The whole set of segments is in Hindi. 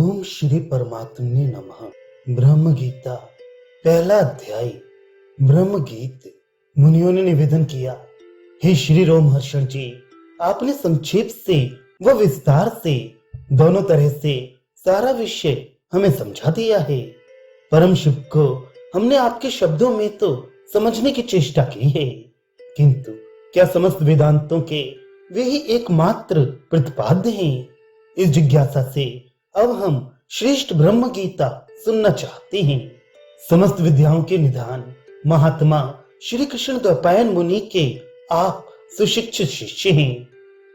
ओम श्री परमात्मने नमः। ब्रह्म गीता पहला अध्याय ब्रह्म गीत। मुनियों ने निवेदन किया, हे श्री रोमहर्षण जी, आपने संक्षेप से व विस्तार से दोनों तरह से सारा विषय हमें समझा दिया है। परम शिव को हमने आपके शब्दों में तो समझने की चेष्टा की है, किंतु क्या समस्त वेदांतों के वे ही एकमात्र प्रतिपाद्य हैं? इस जिज्ञासा से अब हम श्रेष्ठ ब्रह्म गीता सुनना चाहते हैं। समस्त विद्याओं के निधान महात्मा श्री कृष्ण द्वैपायन मुनि के आप सुशिक्षित शिष्य हैं,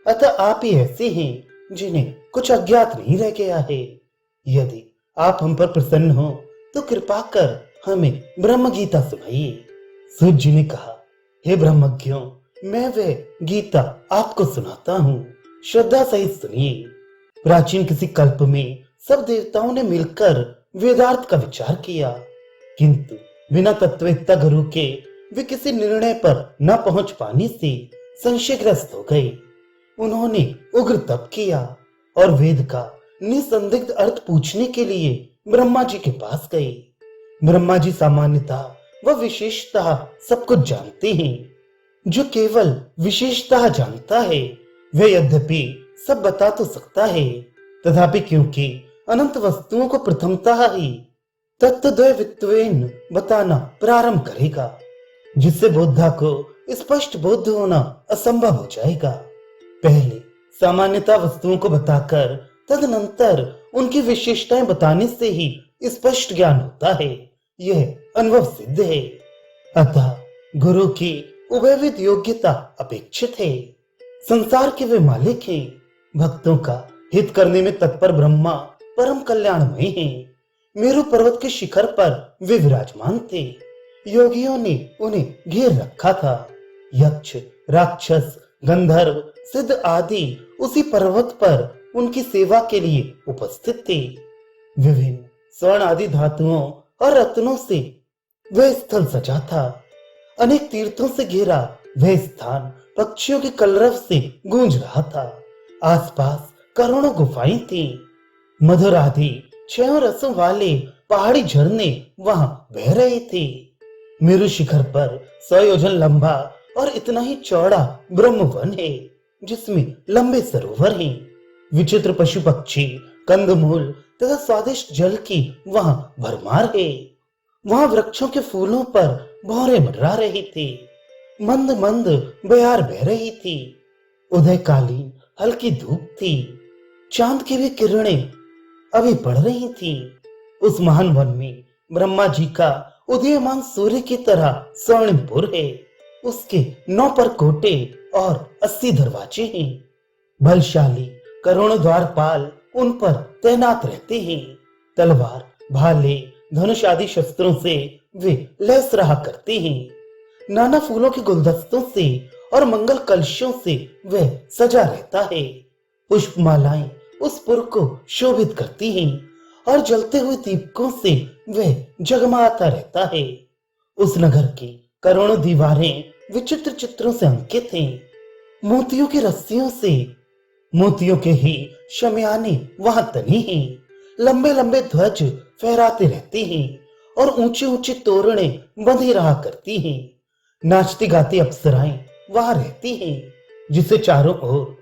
अतः आप ही ऐसे हैं जिन्हें कुछ अज्ञात नहीं रह गया है। यदि आप हम पर प्रसन्न हो तो कृपा कर हमें ब्रह्म गीता सुनाइए। सूत जी ने कहा, हे ब्रह्मज्ञों, मैं वह गीता आपको सुनाता हूँ, श्रद्धा सहित सुनिए। प्राचीन किसी कल्प में सब देवताओं ने मिलकर वेदार्थ का विचार किया, किंतु बिना तत्ववेत्ता गुरु के वे किसी निर्णय पर न पहुंच पाने से संशयग्रस्त हो गए। उन्होंने उग्र तप किया और वेद का निसंदिग्ध अर्थ पूछने के लिए ब्रह्मा जी के पास गए। ब्रह्मा जी सामान्यतः व विशेषतः सब कुछ जानते हैं। जो केवल विशेषतः जानता है वह यद्यपि सब बता तो सकता है, तथापि क्योंकि अनंत वस्तुओं को प्रथमतः ही तत्वद्वयवित्वेन बताना प्रारंभ करेगा, जिससे बोधा को स्पष्ट बोध होना असंभव हो जाएगा। पहले सामान्यता वस्तुओं को बताकर तदनंतर उनकी विशेषताएं बताने से ही स्पष्ट ज्ञान होता है, यह अनुभव सिद्ध है। अतः गुरु की उभयविध योग्यता अपेक्षित है। संसार के वे मालिक हैं, भक्तों का हित करने में तत्पर ब्रह्मा परम कल्याणमय हैं। मेरु पर्वत के शिखर पर वे विराजमान थे। योगियों ने उन्हें घेर रखा था। यक्ष, राक्षस, गंधर्व, सिद्ध आदि उसी पर्वत पर उनकी सेवा के लिए उपस्थित थे। विभिन्न स्वर्ण आदि धातुओं और रत्नों से वह स्थल सजा था। अनेक तीर्थों से घिरा वह स्थान पक्षियों के कलरव से गूंज रहा था। आसपास करोड़ों गुफाएं थी। मधुर आदि छह रसों वाले पहाड़ी झरने वहां बह रहे थे। मेरु शिखर पर 100 योजन लंबा और इतना ही चौड़ा ब्रह्म वन है, जिसमें लंबे सरोवर हैं। विचित्र पशु पक्षी, कंदमूल तथा स्वादिष्ट जल की वहां भरमार है। वहां वृक्षों के फूलों पर भौरे मंडरा रहे थे। मंद मंद बयार बह रही थी। उदयकालीन हल्की धूप थी। चांद की भी किरणें अभी पड़ रही थी। उस महान वन में ब्रह्मा जी का उदीयमान सूर्य की तरह स्वर्णिमपुर है। उसके 9 परकोटे और 80 दरवाजे हैं। बलशाली करोड़ों द्वारपाल उन पर तैनात रहते हैं। तलवार, भाले, धनुष आदि शस्त्रों से वे लैस रहा करते हैं। नाना फूलों के गुलदस्तों से और मंगल कलशों से वह सजा रहता है। पुष्पमालाएं उस पुर को शोभित करती हैं और जलते हुए दीपकों से वह जगमगाता रहता है। उस नगर की करोड़ों दीवारें विचित्र चित्रों से अंकित हैं। मोतियों की रस्सियों से मोतियों के ही शमियाने वहां तनी हैं। लंबे लंबे ध्वज फहराते रहते हैं और ऊंचे ऊंचे तोरणे बंधी रहा करती हैं। नाचती गाती अप्सराएं वहां रहती हैं, जिसे चारों ओर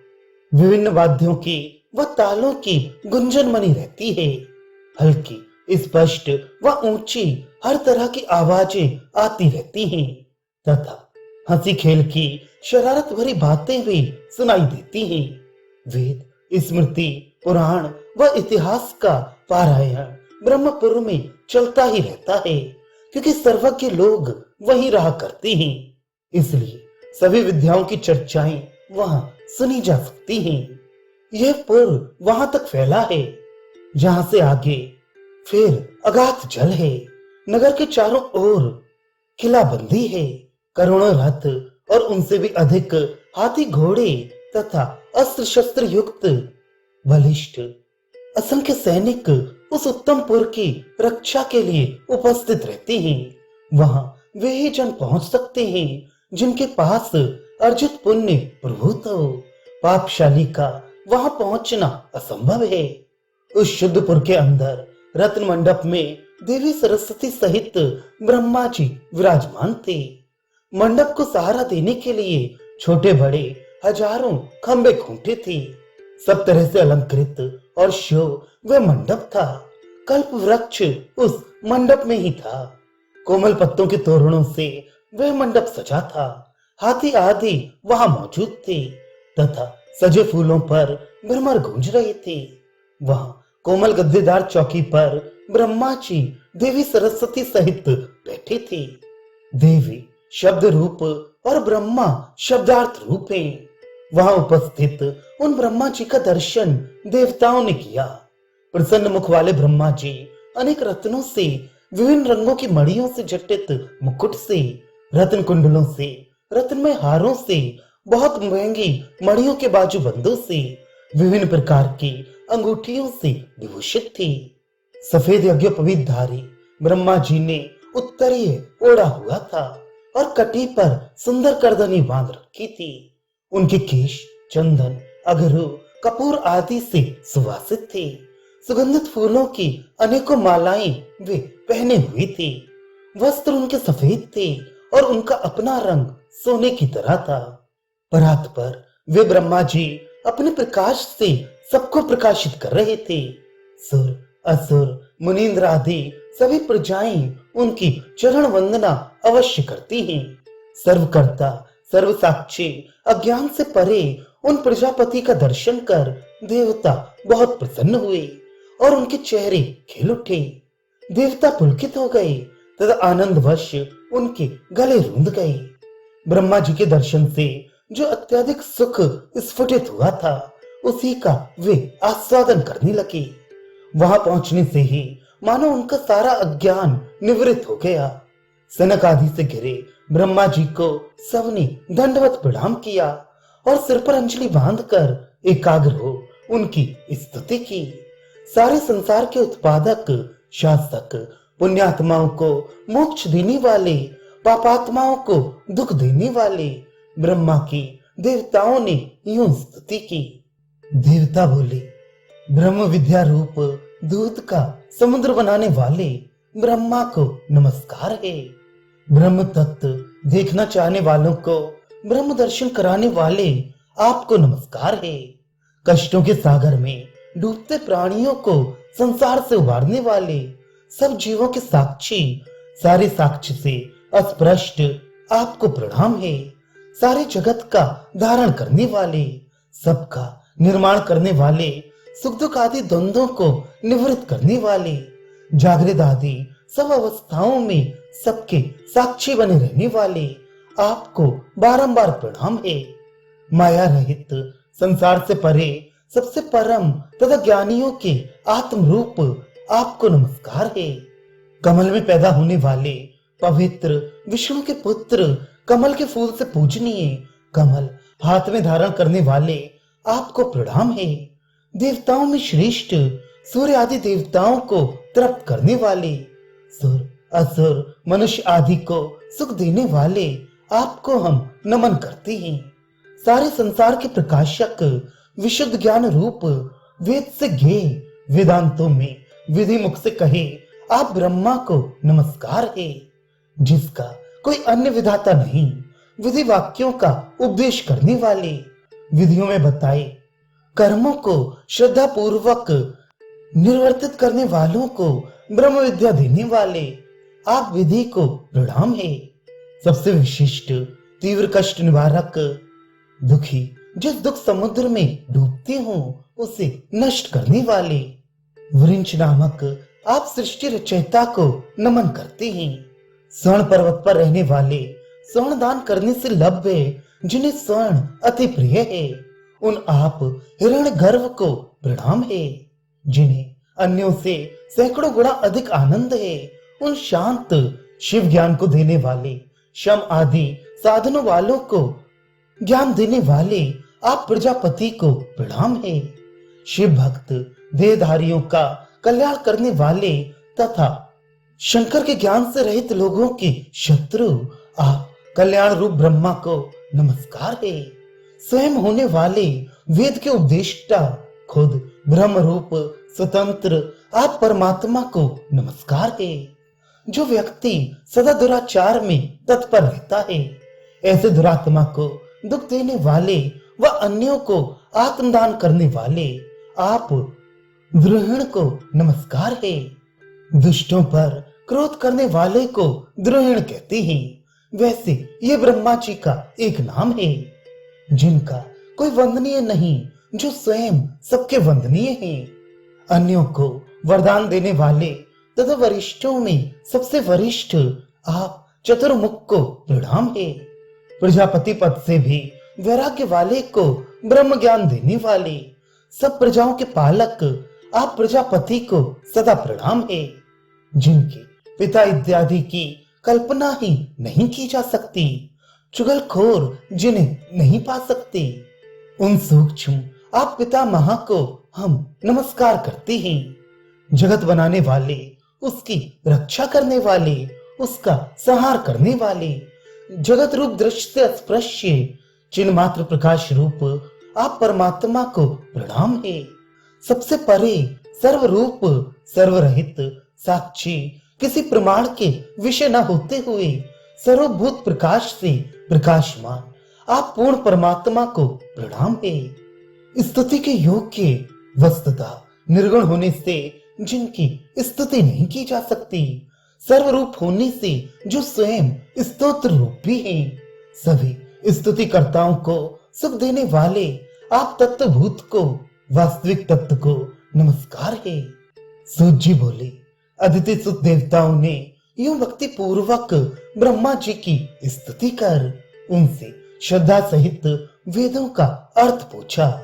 विभिन्न वाद्यों की व तालों की गुंजन बनी रहती है। हल्की, स्पष्ट व ऊंची हर तरह की आवाजें आती रहती हैं तथा हंसी खेल की शरारत भरी बातें भी सुनाई देती हैं। वेद, स्मृति, पुराण व इतिहास का पारायण ब्रह्मपुर में चलता ही रहता है, क्योंकि सर्वज्ञ लोग वहीं रहा करते हैं। इसलिए सभी विद्याओं की चर्चाएं वहां सुनी जा सकती हैं। यह पुर वहां तक फैला है जहां से आगे फिर अगाध जल है। नगर के चारों ओर किलाबंदी है। करोड़ों रथ और उनसे भी अधिक हाथी घोड़े तथा अस्त्र शस्त्र युक्त बलिष्ठ असंख्य सैनिक उस उत्तम पुर की रक्षा के लिए उपस्थित रहते हैं। वहां वे ही जन पहुंच सकते हैं जिनके पास अर्जित पुण्य प्रभुत हो। पापशाली का वहां पहुंचना असंभव है। उस शुद्धपुर के अंदर रत्न मंडप में देवी सरस्वती सहित ब्रह्मा जी विराजमान थे। मंडप को सहारा देने के लिए छोटे बड़े हजारों खंबे खूंटे थे। सब तरह से अलंकृत और शोभ वह मंडप था। कल्प वृक्ष उस मंडप में ही था। कोमल पत्तों के तोरणों से वह मंडप सजा था। हाथी आदि वहां मौजूद थे तथा सजे फूलों पर भ्रमर गूंज रहे थे। वहां कोमल गद्देदार चौकी पर ब्रह्मा जी देवी सरस्वती सहित बैठे थे। देवी शब्द रूप और ब्रह्मा शब्दार्थ रूप हैं। वहां उपस्थित उन ब्रह्मा जी का दर्शन देवताओं ने किया। प्रसन्न मुख वाले ब्रह्मा जी अनेक रत्नों से, विभिन्न रंगों की मणियों से जटित मुकुट से, रत्न कुंडलों से, रत्नमय हारों से, बहुत महंगी मणियों के बाजूबंदों से, विभिन्न प्रकार की अंगूठियों से विभूषित थी। सफेद यज्ञोपवीत धारी ब्रह्मा जी ने उत्तरीय ओढ़ा हुआ था और कटी पर सुंदर करदनी बांध रखी थी। उनके केश चंदन, अगरू, कपूर आदि से सुवासित थे। सुगंधित फूलों की अनेकों मालाएं वे पहने हुए थे। वस्त्र उनके सफेद थे और उनका अपना रंग सोने की तरह था। परात पर वे ब्रह्मा जी अपने प्रकाश से सबको प्रकाशित कर रहे थे। सुर, असुर, मुनींद्र आदि सभी प्रजाएं उनकी चरण वंदना अवश्य करती हैं। सर्वकर्ता, सर्वसाक्षी, अज्ञान से परे उन प्रजापति का दर्शन कर देवता बहुत प्रसन्न हुए और उनके चेहरे खिल उठे। देवता पुलकित हो गए तथा आनंदवश उनके गले रूंध गए। ब्रह्मा जी के दर्शन से जो अत्यधिक सुख स्फुटित हुआ था उसी का वे आस्वादन करने लगे। वहां पहुंचने से ही मानो उनका सारा अज्ञान निवृत्त हो गया। सनक आदि से घिरे ब्रह्मा जी को सबने दंडवत प्रणाम किया और सिर पर अंजलि बांधकर एकाग्र हो उनकी स्तुति की। सारे संसार के उत्पादक, शासक, पुण्यात्माओं को मोक्ष देने वाले, पापात्माओं को दुख देने वाले ब्रह्मा की देवताओं ने यूं स्तुति की। देवता बोले, ब्रह्म विद्या रूप दूध का समुद्र बनाने वाले ब्रह्मा को नमस्कार है। ब्रह्म तत्व देखना चाहने वालों को ब्रह्म दर्शन कराने वाले आपको नमस्कार है। कष्टों के सागर में डूबते प्राणियों को संसार से उबारने वाले, सब जीवों के साक्षी, सारे साक्ष्य से अस्पृष्ट आपको प्रणाम है। सारे जगत का धारण करने वाले, सबका निर्माण करने वाले, सुख दुख आदि द्वंद्वों को निवृत्त करने वाले, जागृत आदि सब अवस्थाओं में सबके साक्षी बने रहने वाले आपको बारंबार प्रणाम है। माया रहित, संसार से परे, सबसे परम तथा ज्ञानियों के आत्म रूप आपको नमस्कार है। कमल में पैदा होने वाले पवित्र विष्णु के पुत्र, कमल के फूल से पूजनीय, कमल हाथ में धारण करने वाले आपको प्रणाम है। देवताओं में श्रेष्ठ, सूर्य आदि देवताओं को तृप्त करने वाले, सुर, असुर, मनुष्य आदि को सुख देने वाले आपको हम नमन करते हैं। सारे संसार के प्रकाशक, विशुद्ध ज्ञान रूप, वेद से ज्ञे, वेदांतों में विधि मुख से कहे आप ब्रह्मा को नमस्कार है। जिसका कोई अन्य विधाता नहीं, विधि वाक्यों का उपदेश करने वाले, विधियों में बताए कर्मों को श्रद्धा पूर्वक निर्वर्तित करने वालों को ब्रह्म विद्या देने वाले आप विधि को प्रणाम है। सबसे विशिष्ट, तीव्र कष्ट निवारक, दुखी जिस दुख समुद्र में डूबते हो उसे नष्ट करने वाले, वृंच नामक आप सृष्टि रचयिता को नमन करते हैं। स्वर्ण पर्वत पर रहने वाले, स्वर्ण दान करने से लभ्य, जिन्हें स्वर्ण अति प्रिय है, उन आप हिरण्य गर्भ को प्रणाम है। जिन्हें अन्यों से सैकड़ों गुना अधिक आनंद है, उन शांत शिव ज्ञान को देने वाले, शम आदि साधनों वालों को ज्ञान देने वाले आप प्रजापति को प्रणाम है। शिव भक्त देहधारियों का कल्याण करने वाले तथा शंकर के ज्ञान से रहित लोगों के शत्रु आप कल्याण रूप ब्रह्मा को नमस्कार है। स्वयं होने वाले वेद के उपदेष्टा, खुद ब्रह्म रूप स्वतंत्र आप परमात्मा को नमस्कार है। जो व्यक्ति सदा दुराचार में तत्पर रहता है, ऐसे दुरात्मा को दुख देने वाले व अन्यों को आत्मदान करने वाले आप द्रोहिण को नमस्कार है। दुष्टों पर क्रोध करने वाले को द्रोहिण कहते हैं। वैसे ये ब्रह्मा जी का एक नाम है, जिनका कोई वंदनीय नहीं, जो स्वयं सबके वंदनीय हैं। अन्यों को वरदान देने वाले तथा वरिष्ठों में सबसे वरिष्ठ आप चतुर्मुख को प्रणाम है। प्रजापति पद से भी वैराग्य वाले को ब्रह्म ज्ञान देने वाले सब प्रजाओं के पालक आप प्रजापति को सदा प्रणाम है। जिनके पिता इत्यादि की कल्पना ही नहीं की जा सकती, चुगलखोर जिन्हें नहीं पा सकते, उन सूक्ष्म आप पितामह को हम नमस्कार करते हैं। जगत बनाने वाले, उसकी रक्षा करने वाले, उसका संहार करने वाले, जगत रूप दृश्य से अस्पृश्य चिन्ह मात्र प्रकाश रूप आप परमात्मा को प्रणाम है। सबसे परे सर्वरूप सर्वरहित साक्षी किसी प्रमाण के विषय न होते हुए सर्वभूत प्रकाश से प्रकाशमान आप पूर्ण परमात्मा को प्रणाम है। स्तुति के योग्य वस्तुतः निर्गुण होने से जिनकी स्तुति नहीं की जा सकती, सर्वरूप होने से जो स्वयं स्तोत्र रूप भी है, सभी स्तुति कर्ताओं को सुख देने वाले आप तत्वभूत को, वास्तविक तत्व को नमस्कार है। सूत जी बोले, अदिति सुत देवताओं ने यूं भक्ति पूर्वक ब्रह्मा जी की स्तुति कर उनसे श्रद्धा सहित वेदों का अर्थ पूछा।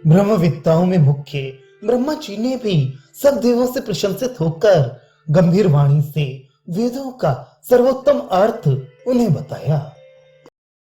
ब्रह्मविद्ताओं में मुख्य ब्रह्मा जी ने भी सब देवों से प्रशंसित होकर गंभीर वाणी से वेदों का सर्वोत्तम अर्थ उन्हें बताया।